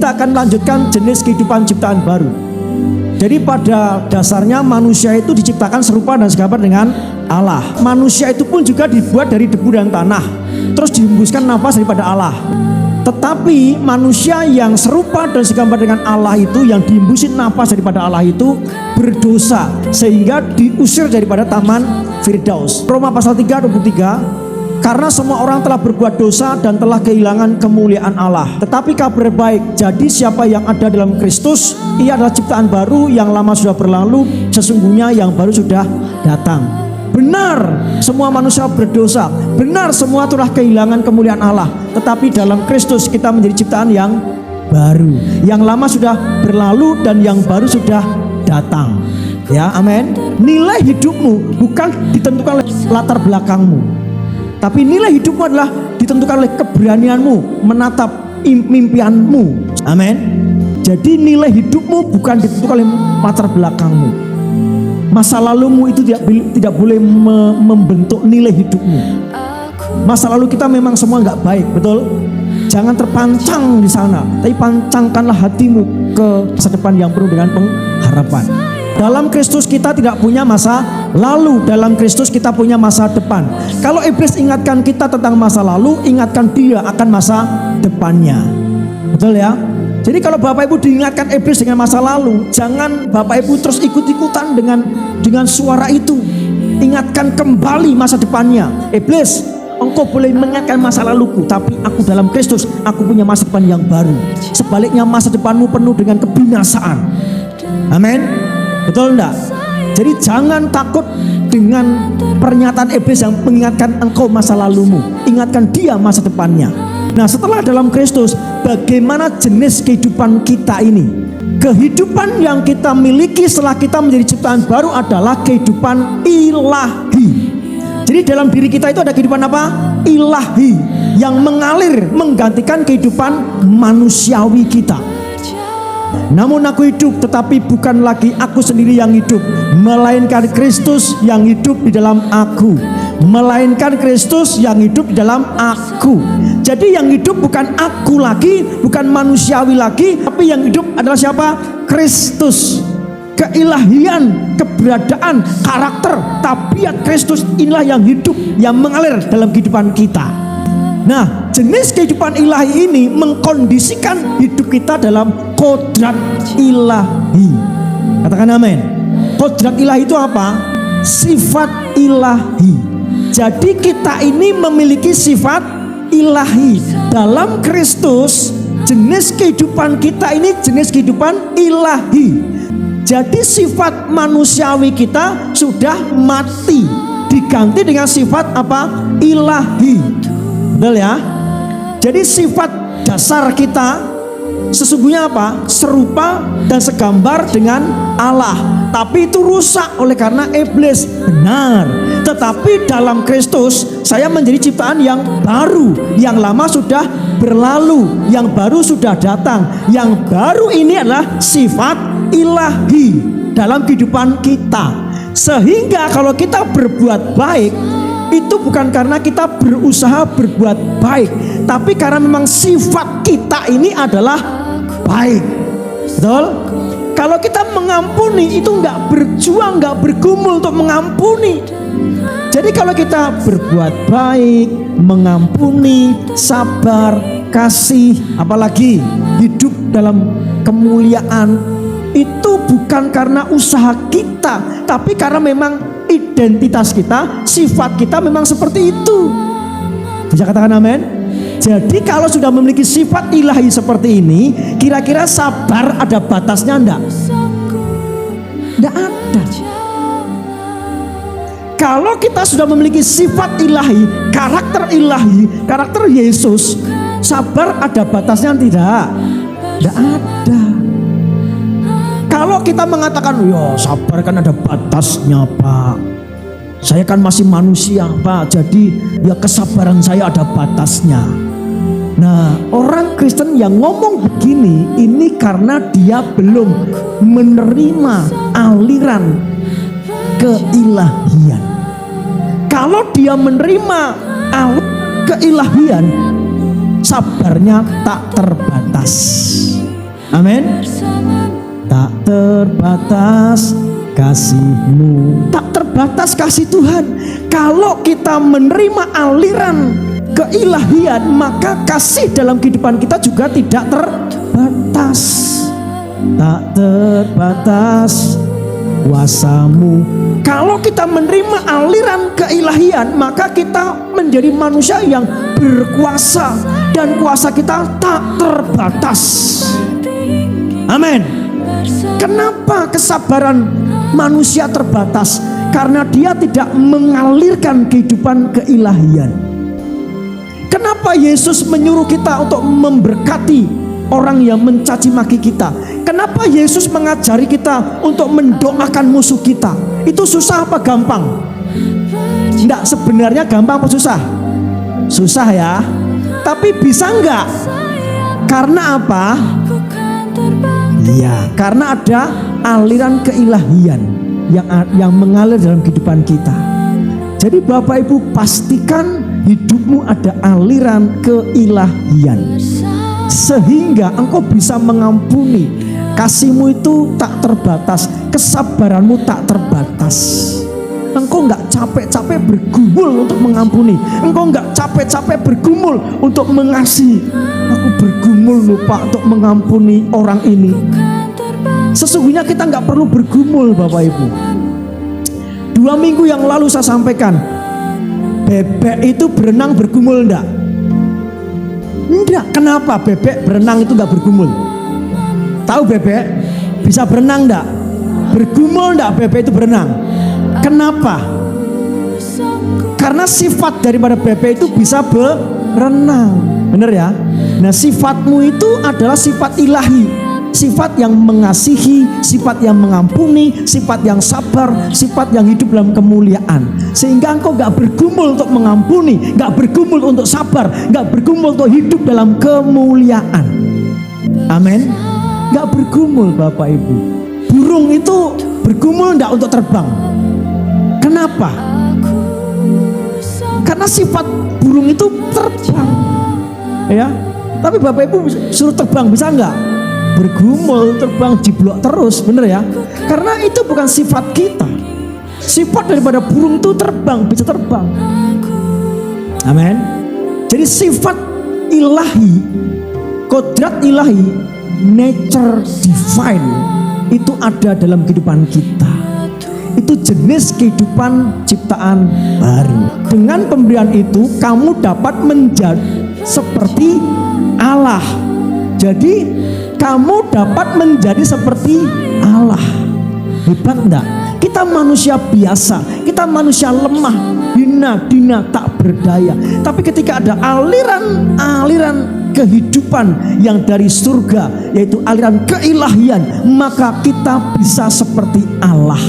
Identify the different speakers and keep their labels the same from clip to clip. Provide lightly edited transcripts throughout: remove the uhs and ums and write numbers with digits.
Speaker 1: Kita akan lanjutkan jenis kehidupan ciptaan baru. Jadi pada dasarnya manusia itu diciptakan serupa dan segambar dengan Allah. Manusia itu pun juga dibuat dari debu dan tanah, terus dihembuskan nafas daripada Allah. Tetapi manusia yang serupa dan segambar dengan Allah itu, yang dihembusin nafas daripada Allah itu, berdosa sehingga diusir daripada taman Firdaus. Roma pasal 3:23, karena semua orang telah berbuat dosa dan telah kehilangan kemuliaan Allah. Tetapi kabar baik, jadi siapa yang ada dalam Kristus, ia adalah ciptaan baru, yang lama sudah berlalu, sesungguhnya yang baru sudah datang. Benar, semua manusia berdosa. Benar, semua telah kehilangan kemuliaan Allah. Tetapi dalam Kristus kita menjadi ciptaan yang baru. Yang lama sudah berlalu dan yang baru sudah datang. Ya, amin. Nilai hidupmu bukan ditentukan oleh latar belakangmu, tapi nilai hidupmu adalah ditentukan oleh keberanianmu menatap impianmu. Amin. Jadi nilai hidupmu bukan ditentukan oleh latar belakangmu. Masa lalumu itu tidak boleh membentuk nilai hidupmu. Masa lalu kita memang semua nggak baik, betul? Jangan terpancang di sana, tapi pancangkanlah hatimu ke masa depan yang penuh dengan pengharapan. Dalam Kristus kita tidak punya masa lalu, dalam Kristus kita punya masa depan. Kalau iblis ingatkan kita tentang masa lalu, ingatkan dia akan masa depannya. Betul ya? Jadi kalau Bapak Ibu diingatkan iblis dengan masa lalu, jangan Bapak Ibu terus ikut-ikutan dengan suara itu. Ingatkan kembali masa depannya. Iblis, engkau boleh mengingatkan masa laluku, tapi aku dalam Kristus, aku punya masa depan yang baru. Sebaliknya masa depanmu penuh dengan kebinasaan. Amin. Betul enggak? Jadi jangan takut dengan pernyataan iblis yang mengingatkan engkau masa lalumu. Ingatkan dia masa depannya. Nah, setelah dalam Kristus, bagaimana jenis kehidupan kita ini? Kehidupan yang kita miliki setelah kita menjadi ciptaan baru adalah kehidupan ilahi. Jadi dalam diri kita itu ada kehidupan apa? Ilahi, yang mengalir menggantikan kehidupan manusiawi kita. Namun aku hidup, tetapi bukan lagi aku sendiri yang hidup, melainkan Kristus yang hidup di dalam aku. Melainkan Kristus yang hidup di dalam aku. Jadi yang hidup bukan aku lagi, bukan manusiawi lagi, tapi yang hidup adalah siapa? Kristus. Keilahian, keberadaan, karakter, tabiat Kristus, inilah yang hidup, yang mengalir dalam kehidupan kita. Nah, jenis kehidupan ilahi ini mengkondisikan hidup kita dalam kodrat ilahi. Katakan amin. Kodrat ilahi itu apa? Sifat ilahi. Jadi kita ini memiliki sifat ilahi. Dalam Kristus, jenis kehidupan kita ini jenis kehidupan ilahi. Jadi sifat manusiawi kita sudah mati, diganti dengan sifat apa? Ilahi. Betul ya? Jadi sifat dasar kita sesungguhnya apa? Serupa dan segambar dengan Allah. Tapi itu rusak oleh karena iblis. Benar. Tetapi dalam Kristus saya menjadi ciptaan yang baru. Yang lama sudah berlalu, yang baru sudah datang. Yang baru ini adalah sifat ilahi dalam kehidupan kita. Sehingga kalau kita berbuat baik, itu bukan karena kita berusaha berbuat baik, tapi karena memang sifat kita ini adalah baik. Betul? Kalau kita mengampuni, itu nggak berjuang, nggak bergumul untuk mengampuni. Jadi kalau kita berbuat baik, mengampuni, sabar, kasih, apalagi hidup dalam kemuliaan, itu bukan karena usaha kita, tapi karena memang identitas kita, sifat kita memang seperti itu. Bisa katakan amin? Jadi kalau sudah memiliki sifat ilahi seperti ini, kira-kira sabar ada batasnya enggak? Enggak ada. Kalau kita sudah memiliki sifat ilahi, karakter Yesus, sabar ada batasnya tidak? Enggak ada. Kalau kita mengatakan, ya sabar kan ada batasnya Pak, saya kan masih manusia Pak, jadi ya kesabaran saya ada batasnya. Nah, orang Kristen yang ngomong begini, ini karena dia belum menerima aliran keilahian. Kalau dia menerima aliran keilahian, sabarnya tak terbatas. Amin. Tak terbatas kasih-Mu. Tak terbatas kasih Tuhan. Kalau kita menerima aliran keilahian, maka kasih dalam kehidupan kita juga tidak terbatas. Tak terbatas kuasa-Mu. Kalau kita menerima aliran keilahian, maka kita menjadi manusia yang berkuasa dan kuasa kita tak terbatas. Amin. Kenapa kesabaran manusia terbatas? Karena dia tidak mengalirkan kehidupan keilahian. Kenapa Yesus menyuruh kita untuk memberkati orang yang mencaci maki kita? Kenapa Yesus mengajari kita untuk mendoakan musuh kita? Itu susah apa gampang? Tidak, sebenarnya gampang apa susah? Susah ya. Tapi bisa enggak? Karena apa? Ya, karena ada aliran keilahian yang mengalir dalam kehidupan kita. Jadi Bapak Ibu, pastikan hidupmu ada aliran keilahian, sehingga engkau bisa mengampuni. Kasih-Mu itu tak terbatas, kesabaran-Mu tak terbatas. Engkau enggak capek-capek bergumul untuk mengampuni. Engkau enggak capek-capek bergumul untuk mengasihi. Aku bergumul loh Pak untuk mengampuni orang ini. Sesungguhnya kita enggak perlu bergumul Bapak Ibu. 2 minggu yang lalu saya sampaikan, bebek itu berenang bergumul enggak? Enggak. Kenapa bebek berenang itu enggak bergumul? Tahu bebek bisa berenang enggak? Bergumul enggak bebek itu berenang? Kenapa? Karena sifat daripada bebek itu bisa berenang. Benar ya? Nah, sifatmu itu adalah sifat ilahi, sifat yang mengasihi, sifat yang mengampuni, sifat yang sabar, sifat yang hidup dalam kemuliaan. Sehingga engkau gak bergumul untuk mengampuni, gak bergumul untuk sabar, gak bergumul untuk hidup dalam kemuliaan. Amin. Gak bergumul Bapak Ibu. Burung itu bergumul enggak untuk terbang? Kenapa? Karena sifat burung itu terbang, ya. Tapi Bapak Ibu suruh terbang bisa enggak? Bergumul, terbang, jiblok terus, bener ya? Karena itu bukan sifat kita. Sifat daripada burung itu terbang, bisa terbang. Amin. Jadi sifat ilahi, kodrat ilahi, nature divine itu ada dalam kehidupan kita. Itu jenis kehidupan ciptaan baru. Dengan pemberian itu kamu dapat menjadi seperti Allah. Jadi kamu dapat menjadi seperti Allah. Hebat enggak? Kita manusia biasa, kita manusia lemah, hina, tak berdaya. Tapi ketika ada aliran kehidupan yang dari surga, yaitu aliran keilahian, maka kita bisa seperti Allah.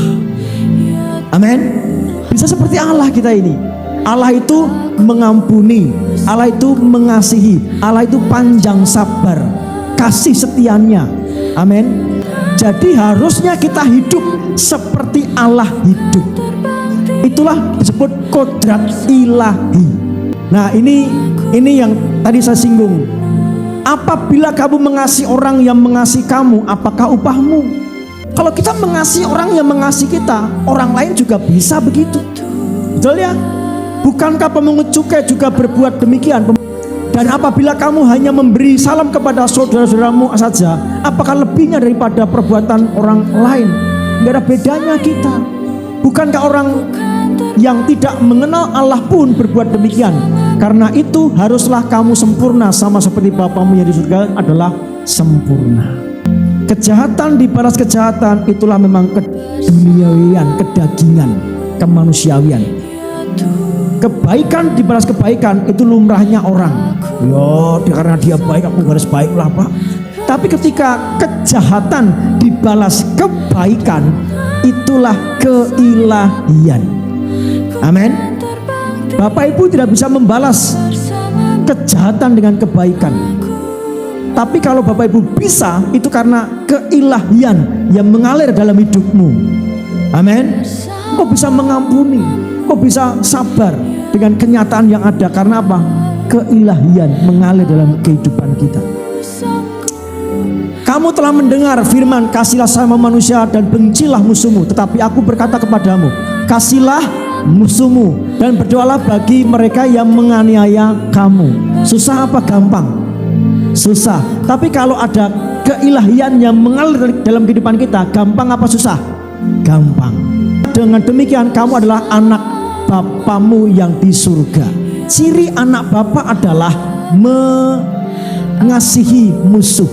Speaker 1: Amin. Bisa seperti Allah kita ini. Allah itu mengampuni, Allah itu mengasihi, Allah itu panjang sabar, kasih setianya. Amin. Jadi harusnya kita hidup seperti Allah hidup. Itulah disebut kodrat ilahi. Nah, ini yang tadi saya singgung. Apabila kamu mengasihi orang yang mengasihi kamu, apakah upahmu? Kalau kita mengasihi orang yang mengasihi kita, orang lain juga bisa begitu. Betul ya? Bukankah pemungut cukai juga berbuat demikian? Dan apabila kamu hanya memberi salam kepada saudara-saudaramu saja, apakah lebihnya daripada perbuatan orang lain? Tidak ada bedanya kita. Bukankah orang yang tidak mengenal Allah pun berbuat demikian? Karena itu haruslah kamu sempurna, sama seperti Bapamu yang di surga adalah sempurna. Kejahatan dibalas kejahatan, itulah memang keduniawian, kedagingan, kemanusiawian. Kebaikan dibalas kebaikan, itu lumrahnya orang. Karena dia baik, aku harus baiklah Pak. Tapi ketika kejahatan dibalas kebaikan, itulah keilahian. Amin. Bapak Ibu tidak bisa membalas kejahatan dengan kebaikan. Tapi kalau Bapak Ibu bisa, itu karena keilahian yang mengalir dalam hidupmu. Amin. Kau bisa mengampuni, kau bisa sabar dengan kenyataan yang ada. Karena apa? Keilahian mengalir dalam kehidupan kita. Kamu telah mendengar firman, kasihlah sama manusia dan bencilah musuhmu. Tetapi aku berkata kepadamu, kasihlah musuhmu dan berdoalah bagi mereka yang menganiaya kamu. Susah apa gampang? Susah. Tapi kalau ada keilahian yang mengalir dalam kehidupan kita, gampang apa susah? Gampang. Dengan demikian kamu adalah anak Bapamu yang di surga. Ciri anak Bapa adalah mengasihi musuh.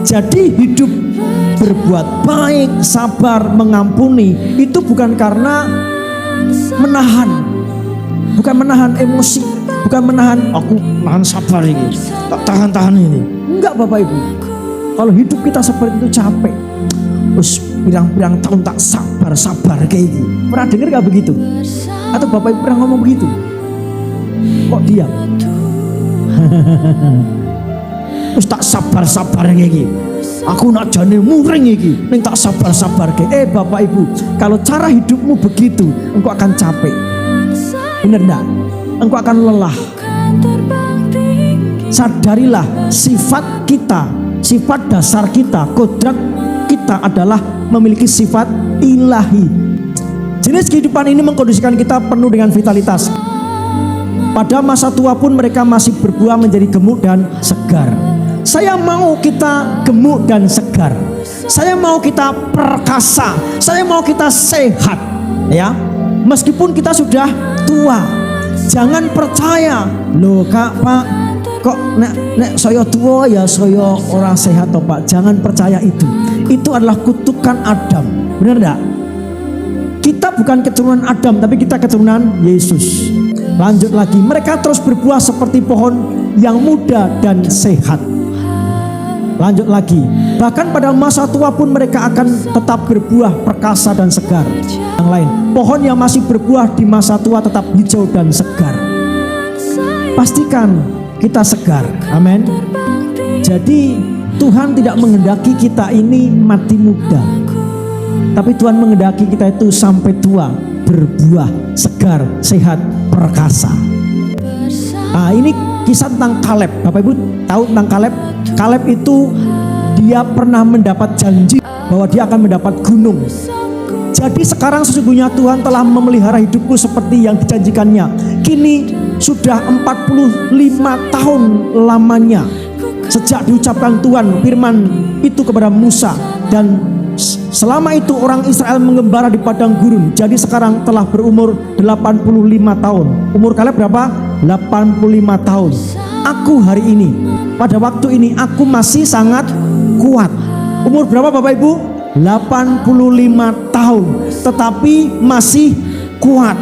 Speaker 1: Jadi hidup berbuat baik, sabar, mengampuni itu bukan karena menahan, bukan menahan emosi, bukan menahan aku nahan sabar ini, tak tahan ini. Enggak Bapak Ibu. Kalau hidup kita seperti itu capek, terus pirang-pirang tahun tak sabar kayak gitu. Pernah dengar gak begitu? Atau Bapak Ibu pernah ngomong begitu? Kok diam? Terus tak sabar kayak gitu. Aku nak jane muring iki, ning tak sabar kayak. Bapak Ibu, kalau cara hidupmu begitu, engkau akan capek. Benar enggak? Engkau akan lelah. Sadarilah sifat kita, sifat dasar kita, kodrat kita adalah memiliki sifat ilahi. Jenis kehidupan ini mengkondisikan kita penuh dengan vitalitas. Pada masa tua pun mereka masih berbuah menjadi gemuk dan segar. Saya mau kita gemuk dan segar. Saya mau kita perkasa. Saya mau kita sehat, ya. Meskipun kita sudah tua. Jangan percaya, loh Kak, Pak, kok nek saya tua ya saya orang sehat toh Pak. Jangan percaya itu. Itu adalah kutukan Adam. Benar enggak? Kita bukan keturunan Adam, tapi kita keturunan Yesus. Lanjut lagi, mereka terus berbuah seperti pohon yang muda dan sehat. Lanjut lagi, bahkan pada masa tua pun mereka akan tetap berbuah perkasa dan segar. Yang lain, pohon yang masih berbuah di masa tua tetap hijau dan segar. Pastikan kita segar, amin. Jadi Tuhan tidak menghendaki kita ini mati muda, tapi Tuhan menghendaki kita itu sampai tua, berbuah, segar, sehat, perkasa. Nah, ini kisah tentang Kaleb. Bapak Ibu tahu tentang Kaleb? Kaleb itu dia pernah mendapat janji bahwa dia akan mendapat gunung. Jadi sekarang sesungguhnya Tuhan telah memelihara hidupku seperti yang dijanjikannya. Kini sudah 45 tahun lamanya sejak diucapkan Tuhan firman itu kepada Musa, dan selama itu orang Israel mengembara di padang gurun. Jadi sekarang telah berumur 85 tahun. Umur Kaleb berapa? 85 tahun. Aku hari ini, pada waktu ini aku masih sangat kuat. Umur berapa Bapak Ibu? 85 tahun. Tetapi masih kuat.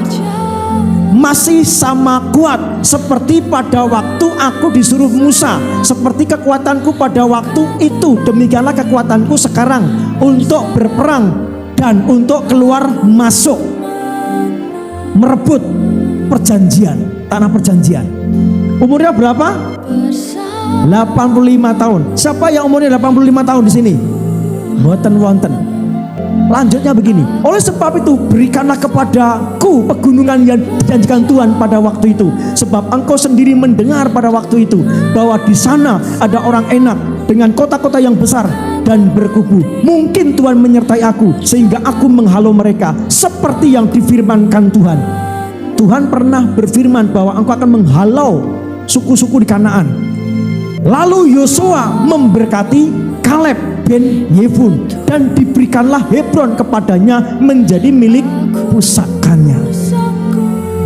Speaker 1: Masih sama kuat seperti pada waktu aku disuruh Musa. Seperti kekuatanku pada waktu itu, demikianlah kekuatanku sekarang untuk berperang dan untuk keluar masuk merebut perjanjian, tanah perjanjian. Umurnya berapa? 85 tahun. Siapa yang umurnya 85 tahun di sini? Mboten wonten. Lanjutnya begini, oleh sebab itu berikanlah kepadaku pegunungan yang dijanjikan Tuhan pada waktu itu, sebab engkau sendiri mendengar pada waktu itu bahwa di sana ada orang enak dengan kota-kota yang besar dan berkubu. Mungkin Tuhan menyertai aku sehingga aku menghalau mereka seperti yang difirmankan Tuhan. Tuhan pernah berfirman bahwa engkau akan menghalau suku-suku di Kanaan. Lalu Yosua memberkati Kaleb bin Yefun dan diberikanlah Hebron kepadanya menjadi milik pusakanya.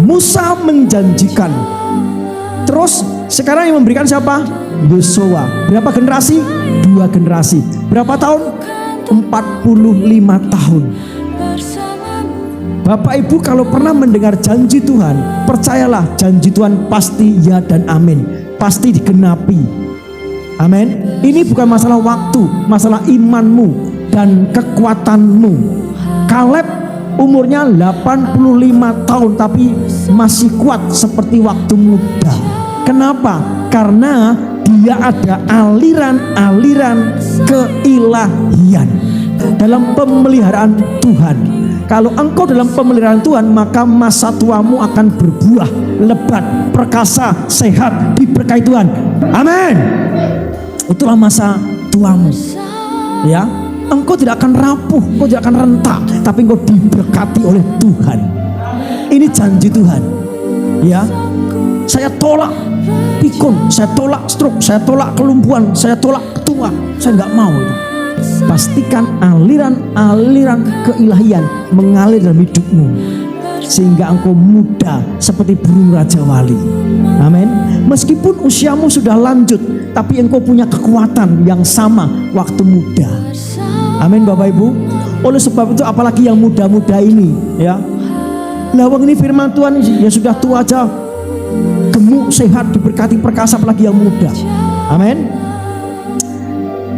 Speaker 1: Musa menjanjikan. Terus sekarang yang memberikan siapa? Yosua. Berapa generasi? 2 generasi. Berapa tahun? 45 tahun. Bapak Ibu kalau pernah mendengar janji Tuhan, percayalah janji Tuhan pasti ya dan amin. Pasti digenapi. Amin. Ini bukan masalah waktu, masalah imanmu dan kekuatanmu. Kaleb umurnya 85 tahun tapi masih kuat seperti waktu muda. Kenapa? Karena dia ada aliran-aliran keilahian dalam pemeliharaan Tuhan. Kalau engkau dalam pemeliharaan Tuhan, maka masa tuamu akan berbuah lebat, perkasa, sehat, diberkahi Tuhan. Amin. Itulah masa tua. tuamu. Ya, engkau tidak akan rapuh, engkau tidak akan rentak, tapi engkau diberkati oleh Tuhan. Ini janji Tuhan. Ya, saya tolak pikun, saya tolak stroke, saya tolak kelumpuhan, saya tolak tua. Saya nggak mau itu. Pastikan aliran-aliran keilahian mengalir dalam hidupmu, sehingga engkau muda seperti burung Raja Wali. Amin. Meskipun usiamu sudah lanjut, tapi engkau punya kekuatan yang sama waktu muda. Amin Bapak Ibu. Oleh sebab itu apalagi yang muda-muda ini, ya. Lawang ini firman Tuhan, ya sudah tua aja gemuk, sehat, diberkati, perkasa, apalagi yang muda. Amin.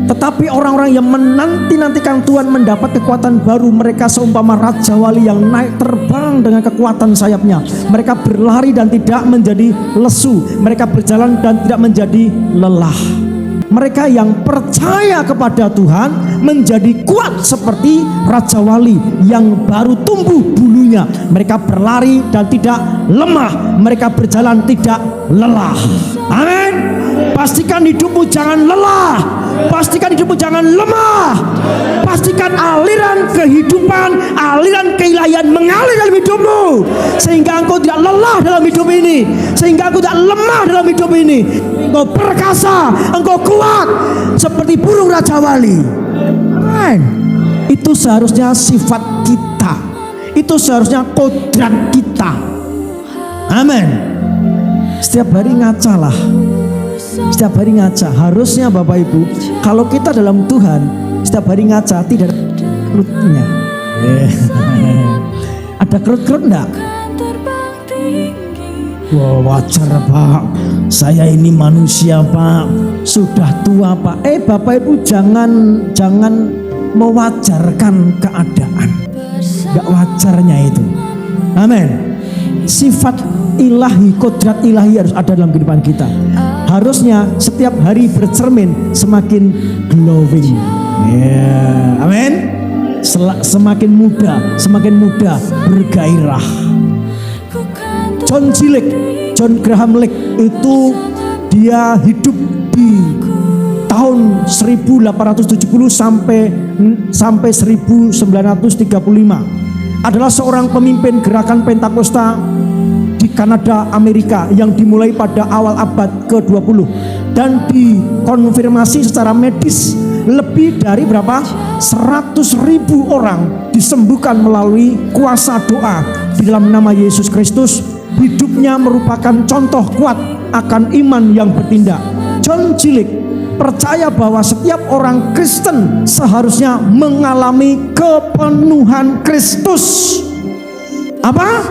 Speaker 1: Tetapi orang-orang yang menanti-nantikan Tuhan mendapat kekuatan baru, mereka seumpama Raja Wali yang naik terbang dengan kekuatan sayapnya. Mereka berlari dan tidak menjadi lesu, mereka berjalan dan tidak menjadi lelah. Mereka yang percaya kepada Tuhan menjadi kuat seperti Raja Wali yang baru tumbuh bulunya. Mereka berlari dan tidak lemah, mereka berjalan tidak lelah. Amin. Pastikan hidupmu jangan lelah, pastikan hidupmu jangan lemah. Pastikan aliran kehidupan, aliran keilahian mengalir dalam hidupmu, sehingga engkau tidak lelah dalam hidup ini, sehingga engkau tidak lemah dalam hidup ini. Engkau perkasa, engkau kuat seperti burung Raja Wali. Amin. Itu seharusnya sifat kita, itu seharusnya kodrat kita. Amin. Setiap hari ngacalah, setiap hari ngaca. Harusnya Bapak Ibu, kalau kita dalam Tuhan, setiap hari ngaca tidak ada kerutnya. Ada kerut-kerut enggak? Wah, wajar Pak, saya ini manusia Pak, sudah tua Pak. Bapak Ibu jangan mewajarkan keadaan, enggak wajarnya itu. Amin. Sifat ilahi, kodrat ilahi harus ada dalam kehidupan kita. Harusnya setiap hari bercermin semakin glowing. Amin. Semakin muda bergairah. John Graham Lake itu dia hidup di tahun 1870 sampai 1935. Adalah seorang pemimpin gerakan Pentakosta di Kanada, Amerika, yang dimulai pada awal abad ke-20 dan dikonfirmasi secara medis. Lebih dari berapa? 100.000 orang disembuhkan melalui kuasa doa di dalam nama Yesus Kristus. Hidupnya merupakan contoh kuat akan iman yang bertindak. John Gillick percaya bahwa setiap orang Kristen seharusnya mengalami kepenuhan Kristus. Apa?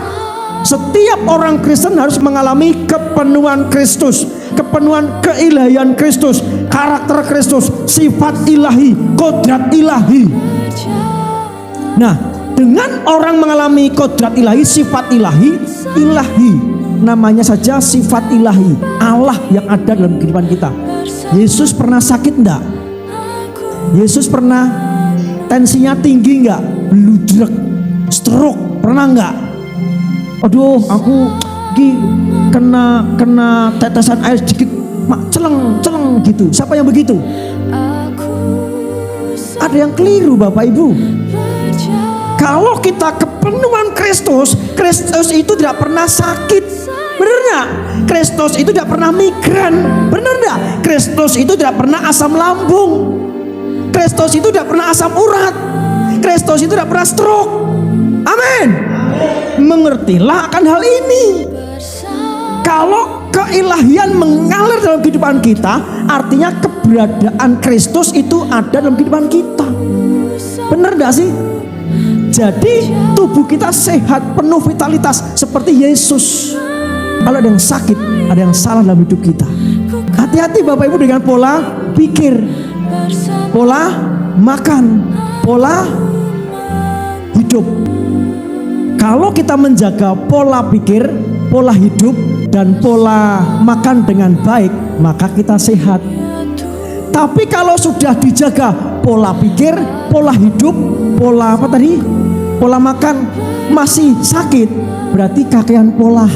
Speaker 1: Setiap orang Kristen harus mengalami kepenuhan Kristus, kepenuhan keilahian Kristus, karakter Kristus, sifat ilahi, kodrat ilahi. Nah, dengan orang mengalami kodrat ilahi, sifat ilahi, namanya saja sifat ilahi, Allah yang ada dalam kehidupan kita. Yesus pernah sakit enggak? Yesus pernah tensinya tinggi enggak? Bludrek, stroke, pernah enggak? Aduh, aku kena tetesan air sedikit, celeng gitu. Siapa yang begitu? Ada yang keliru Bapak Ibu. Kalau kita kepenuhan Kristus, Kristus itu tidak pernah sakit, benar enggak? Kristus itu tidak pernah migran, benar enggak? Kristus itu tidak pernah asam lambung, Kristus itu tidak pernah asam urat, Kristus itu tidak pernah stroke. Amin. Mengertilah akan hal ini. Kalau keilahian mengalir dalam kehidupan kita, artinya keberadaan Kristus itu ada dalam kehidupan kita. Benar enggak sih? Jadi tubuh kita sehat, penuh vitalitas seperti Yesus. Kalau ada yang sakit, ada yang salah dalam hidup kita. Hati-hati Bapak Ibu dengan pola pikir, pola makan, pola hidup. Kalau kita menjaga pola pikir, pola hidup, dan pola makan dengan baik, maka kita sehat. Tapi kalau sudah dijaga pola pikir, pola hidup, pola apa tadi? Pola makan masih sakit, berarti kakean pola.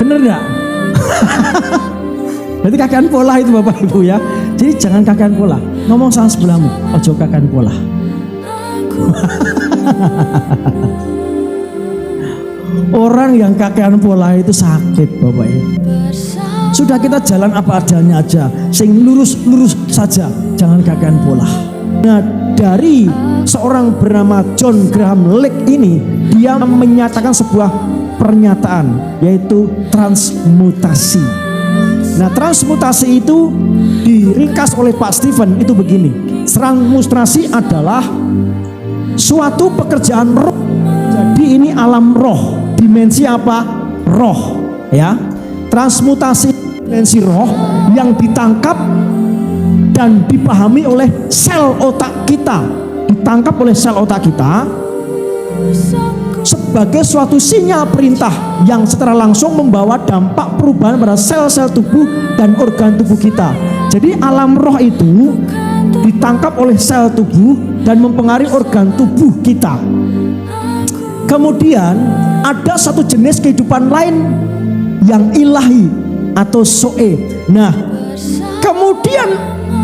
Speaker 1: Bener gak? Berarti kakean pola itu Bapak Ibu ya. Jadi jangan kakean pola. Ngomong sama sebelahmu, ojo kakean pola. Orang yang kakean pola itu sakit, Bapak Ibu. Sudah kita jalan apa adanya aja, sing lurus-lurus saja, jangan kakean pola. Nah, dari seorang bernama John Graham Lake ini, dia menyatakan sebuah pernyataan, yaitu transmutasi. Nah, transmutasi itu diringkas oleh Pak Stephen itu begini. Transmutasi adalah suatu pekerjaan roh. Jadi ini alam roh, dimensi apa? Roh, ya. Transmutasi dimensi roh yang ditangkap dan dipahami oleh sel otak kita, ditangkap oleh sel otak kita sebagai suatu sinyal perintah yang secara langsung membawa dampak perubahan pada sel-sel tubuh dan organ tubuh kita. Jadi alam roh itu ditangkap oleh sel tubuh dan mempengaruhi organ tubuh kita. Kemudian ada satu jenis kehidupan lain yang ilahi atau soe. Nah, kemudian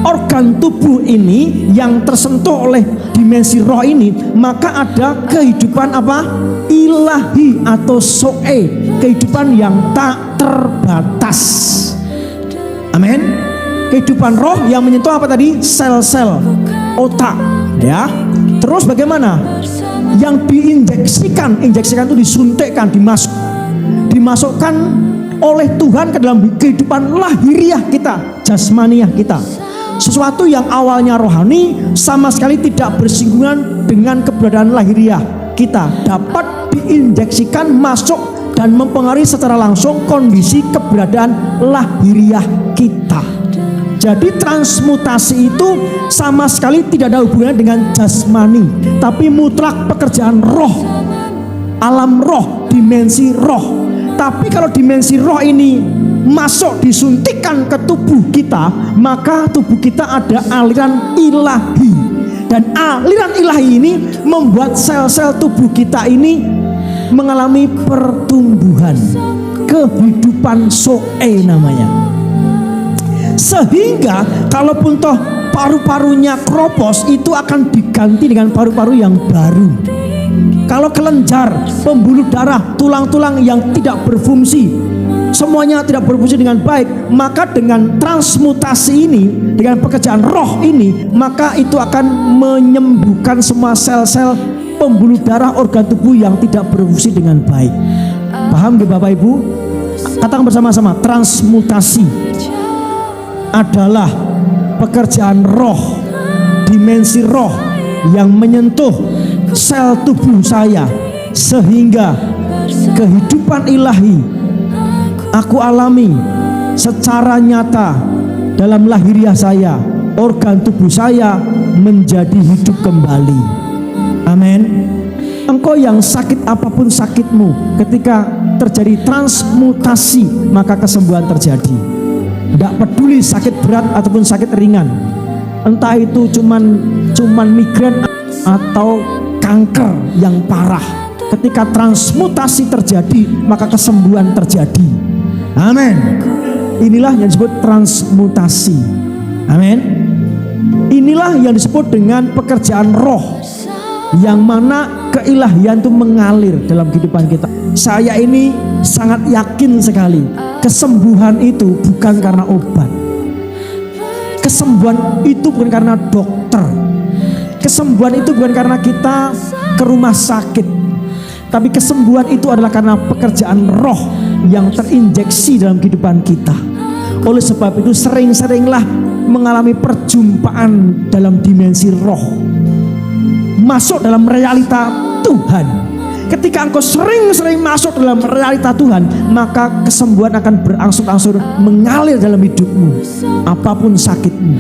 Speaker 1: organ tubuh ini yang tersentuh oleh dimensi roh ini, maka ada kehidupan apa? Ilahi atau soe, kehidupan yang tak terbatas. Amin. Kehidupan roh yang menyentuh apa tadi? Sel-sel otak, ya. Terus bagaimana? Yang diinjeksikan, injeksikan itu disuntikkan, dimasukkan oleh Tuhan ke dalam kehidupan lahiriah kita, jasmaniah kita. Sesuatu yang awalnya rohani sama sekali tidak bersinggungan dengan keberadaan lahiriah kita, dapat diinjeksikan masuk dan mempengaruhi secara langsung kondisi keberadaan lahiriah kita. Jadi transmutasi itu sama sekali tidak ada hubungannya dengan jasmani, tapi mutlak pekerjaan roh, alam roh, dimensi roh. Tapi kalau dimensi roh ini masuk disuntikan ke tubuh kita, maka tubuh kita ada aliran ilahi. Dan aliran ilahi ini membuat sel-sel tubuh kita ini mengalami pertumbuhan, kehidupan soe namanya. Sehingga kalaupun toh paru-parunya kropos, itu akan diganti dengan paru-paru yang baru. Kalau kelenjar, pembuluh darah, tulang-tulang yang tidak berfungsi, semuanya tidak berfungsi dengan baik, maka dengan transmutasi ini, dengan pekerjaan roh ini, maka itu akan menyembuhkan semua sel-sel pembuluh darah organ tubuh yang tidak berfungsi dengan baik. Paham gak Bapak Ibu? Katakan bersama-sama, transmutasi adalah pekerjaan roh, dimensi roh yang menyentuh sel tubuh saya, sehingga kehidupan ilahi aku alami secara nyata dalam lahiriah saya, organ tubuh saya menjadi hidup kembali. Amin. Engkau yang sakit apapun sakitmu, ketika terjadi transmutasi maka kesembuhan terjadi. Tidak peduli sakit berat ataupun sakit ringan, entah itu cuman migrain atau kanker yang parah, ketika transmutasi terjadi maka kesembuhan terjadi. Amin. Inilah yang disebut transmutasi. Amin. Inilah yang disebut dengan pekerjaan roh, yang mana keilahian itu mengalir dalam kehidupan kita. Saya ini sangat yakin sekali, kesembuhan itu bukan karena obat. Kesembuhan itu bukan karena dokter. Kesembuhan itu bukan karena kita ke rumah sakit. Tapi kesembuhan itu adalah karena pekerjaan roh yang terinjeksi dalam kehidupan kita. Oleh sebab itu sering-seringlah mengalami perjumpaan dalam dimensi roh, masuk dalam realita Tuhan. Ketika engkau sering-sering masuk dalam realita Tuhan, maka kesembuhan akan berangsur-angsur mengalir dalam hidupmu, apapun sakitmu.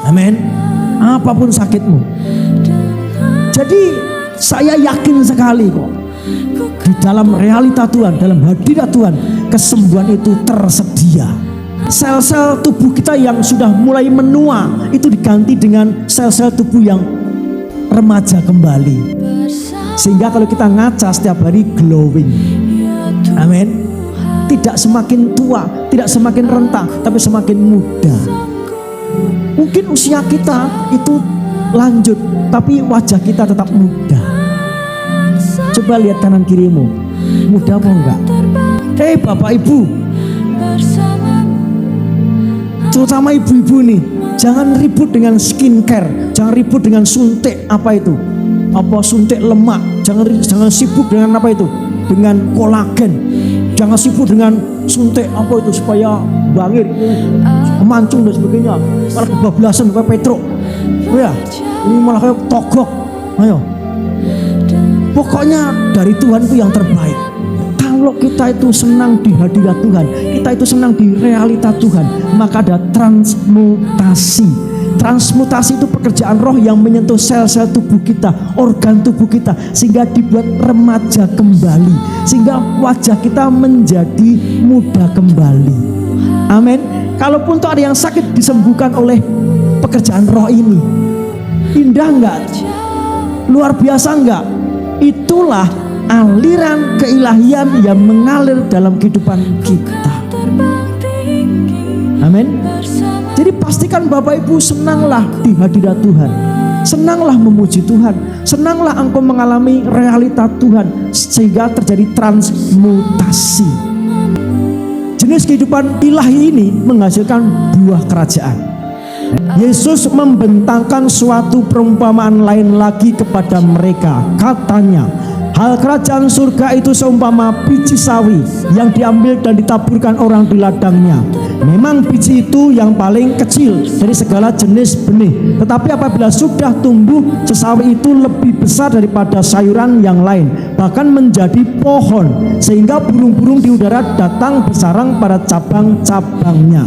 Speaker 1: Amin. Apapun sakitmu. Jadi saya yakin sekali kok, di dalam realita Tuhan, dalam hadirat Tuhan, kesembuhan itu tersedia. Sel-sel tubuh kita yang sudah mulai menua itu diganti dengan sel-sel tubuh yang remaja kembali. Sehingga kalau kita ngaca setiap hari glowing. Amin. Tidak semakin tua, tidak semakin renta, tapi semakin muda. Mungkin usia kita itu lanjut, tapi wajah kita tetap muda. Coba lihat kanan kirimu, muda apa enggak? Bapak ibu, terutama ibu-ibu nih, jangan ribut dengan skincare, jangan ribut dengan suntik suntik lemak, jangan sibuk dengan dengan kolagen, jangan sibuk dengan suntik supaya bangir, mancung dan sebagainya, malah kebablasan kayak Petruk, ini malah kayak togok. Ayo, pokoknya dari Tuhan itu yang terbaik. Kalau kita itu senang di hadirat Tuhan, kita itu senang di realita Tuhan, maka ada transmutasi. Transmutasi itu pekerjaan roh yang menyentuh sel-sel tubuh kita, organ tubuh kita, sehingga dibuat remaja kembali, sehingga wajah kita menjadi muda kembali. Amin. Kalaupun tuh ada yang sakit, disembuhkan oleh pekerjaan roh ini. Indah enggak? Luar biasa enggak? Itulah aliran keilahian yang mengalir dalam kehidupan kita. Amin. Jadi pastikan Bapak Ibu senanglah di hadirat Tuhan, senanglah memuji Tuhan, senanglah engkau mengalami realita Tuhan, sehingga terjadi transmutasi. Jenis kehidupan ilahi ini menghasilkan buah kerajaan. Yesus membentangkan suatu perumpamaan lain lagi kepada mereka. Katanya, hal kerajaan surga itu seumpama biji sawi yang diambil dan ditaburkan orang di ladangnya. Memang biji itu yang paling kecil dari segala jenis benih, tetapi apabila sudah tumbuh, sesawi itu lebih besar daripada sayuran yang lain, bahkan menjadi pohon, sehingga burung-burung di udara datang bersarang pada cabang-cabangnya.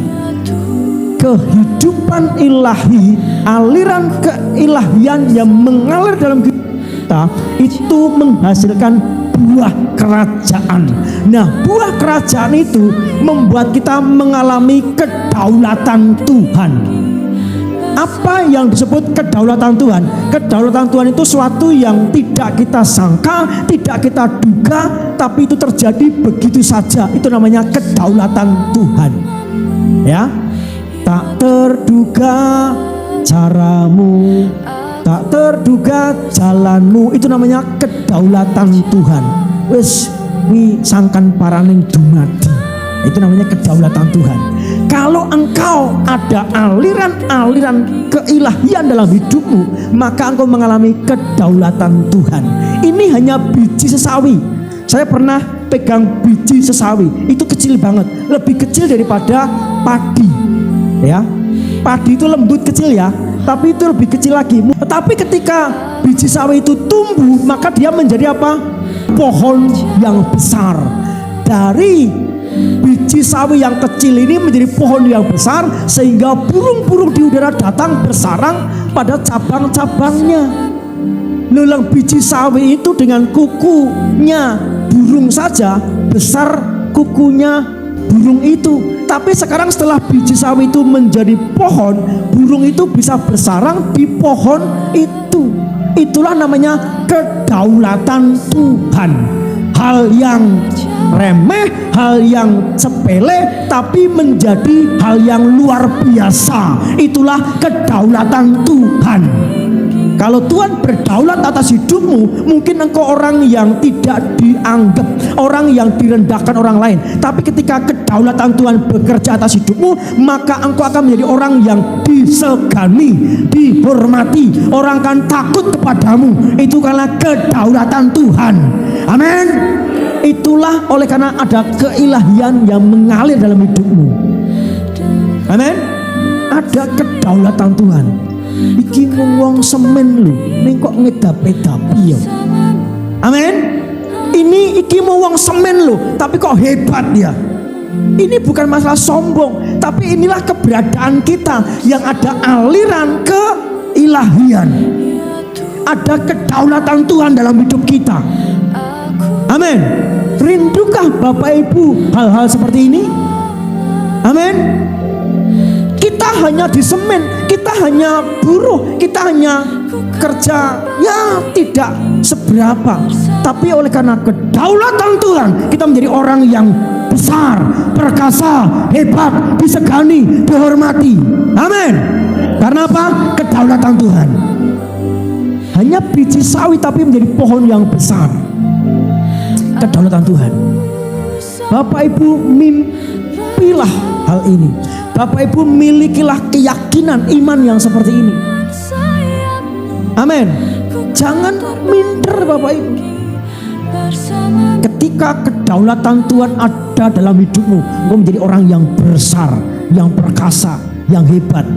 Speaker 1: Kehidupan ilahi, aliran keilahian yang mengalir dalam kita itu menghasilkan buah kerajaan. Nah, buah kerajaan itu membuat kita mengalami kedaulatan Tuhan. Apa yang disebut kedaulatan Tuhan? Kedaulatan Tuhan itu suatu yang tidak kita sangka, tidak kita duga, tapi itu terjadi begitu saja. Itu namanya kedaulatan Tuhan. Ya, tak terduga caramu, tak terduga jalanmu, itu namanya kedaulatan Tuhan. Wes wi sangkan paraning dumadi, itu namanya kedaulatan Tuhan. Kalau engkau ada aliran-aliran keilahian dalam hidupmu, maka engkau mengalami kedaulatan Tuhan. Ini hanya biji sesawi. Saya pernah pegang biji sesawi, itu kecil banget, lebih kecil daripada padi. Ya, padi itu lembut kecil ya, tapi itu lebih kecil lagi. Tapi ketika biji sawi itu tumbuh, maka dia menjadi apa? Pohon yang besar. Dari biji sawi yang kecil ini menjadi pohon yang besar, sehingga burung-burung di udara datang bersarang pada cabang-cabangnya. Lelang biji sawi itu dengan kukunya burung saja besar kukunya burung itu. Tapi sekarang setelah biji sawi itu menjadi pohon, burung itu bisa bersarang di pohon itu. Itulah namanya kedaulatan Tuhan. Hal yang remeh, hal yang sepele, tapi menjadi hal yang luar biasa. Itulah kedaulatan Tuhan. Kalau Tuhan berdaulat atas hidupmu, mungkin engkau orang yang tidak dianggap, orang yang direndahkan orang lain. Tapi ketika kedaulatan Tuhan bekerja atas hidupmu, maka engkau akan menjadi orang yang disegani, dihormati. Orang akan takut kepadamu. Itu karena kedaulatan Tuhan. Amin. Itulah oleh karena ada keilahian yang mengalir dalam hidupmu. Amin. Ada kedaulatan Tuhan. Iki wong semen lu, ning kok ngedap-edapi ya. Amin. Ini iki wong semen lu, tapi kok hebat ya. Ini bukan masalah sombong, tapi inilah keberadaan kita yang ada aliran keilahian. Ada kedaulatan Tuhan dalam hidup kita. Amin. Rindukah Bapak Ibu hal-hal seperti ini? Amin. Kita hanya di semen, kita hanya buruh, kita hanya kerja ya tidak seberapa. Tapi oleh karena kedaulatan Tuhan, kita menjadi orang yang besar, perkasa, hebat, disegani, dihormati. Amin. Karena Karena apa? Kedaulatan Tuhan. Hanya biji sawi tapi menjadi pohon yang besar. Kedaulatan Tuhan. Bapak Ibu mimpilah hal ini. Bapak Ibu milikilah keyakinan iman yang seperti ini. Amin. Jangan minder Bapak Ibu. Ketika kedaulatan Tuhan ada dalam hidupmu, engkau menjadi orang yang besar, yang perkasa, yang hebat.